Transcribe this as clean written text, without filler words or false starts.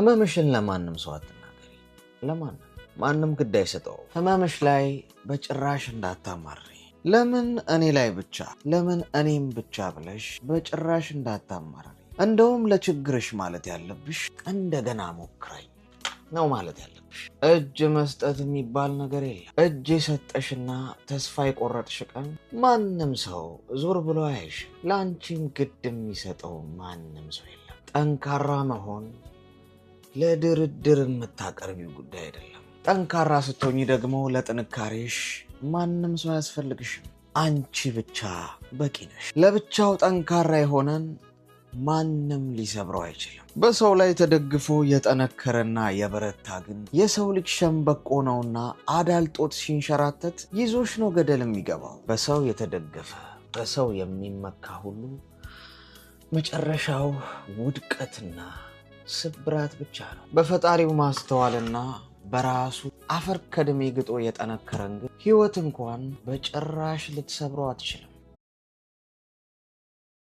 ህመምሽን ለማንም ሰው አትናገሪ። ማንም ግድ አይሰጠው። ህመምሽ ላይ በጭራሽ እንዳታማሪ። ለምን እኔ ላይ ብቻ፣ ለምን እኔም ብቻ ብለሽ በጭራሽ እንዳታማሪ። እንደውም ለችግርሽ ማለት ያለብሽ እንደገና ሞክረኝ ነው ማለት ያለብሽ። እጅ መስጠት የሚባል ነገር የለም። እጅ የሰጠሽና ተስፋ የቆረጥሽ ቀን ማንም ሰው ዞር ብሎ አይሽ። ለአንቺም ግድ የሚሰጠው ማንም ሰው የለም። ጠንካራ መሆን ለድርድር የምታቀርቢው ጉዳይ አይደለም። ጠንካራ ስትሆኚ ደግሞ ለጥንካሬሽ ማንም ሰው አያስፈልግሽም። አንቺ ብቻ በቂ ነሽ። ለብቻው ጠንካራ የሆነን ማንም ሊሰብረው አይችልም። በሰው ላይ ተደግፎ የጠነከረና የበረታ ግን የሰው ልጅ ሸምበቆ ነውና አዳልጦት ሲንሸራተት ይዞሽ ነው ገደል የሚገባው። በሰው የተደገፈ በሰው የሚመካ ሁሉ መጨረሻው ውድቀትና ስብራት ብቻ ነው። በፈጣሪው ማስተዋልና በራሱ አፈር ከድሜ ግጦ የጠነከረን ግን ሕይወት እንኳን በጭራሽ ልትሰብረው አትችልም።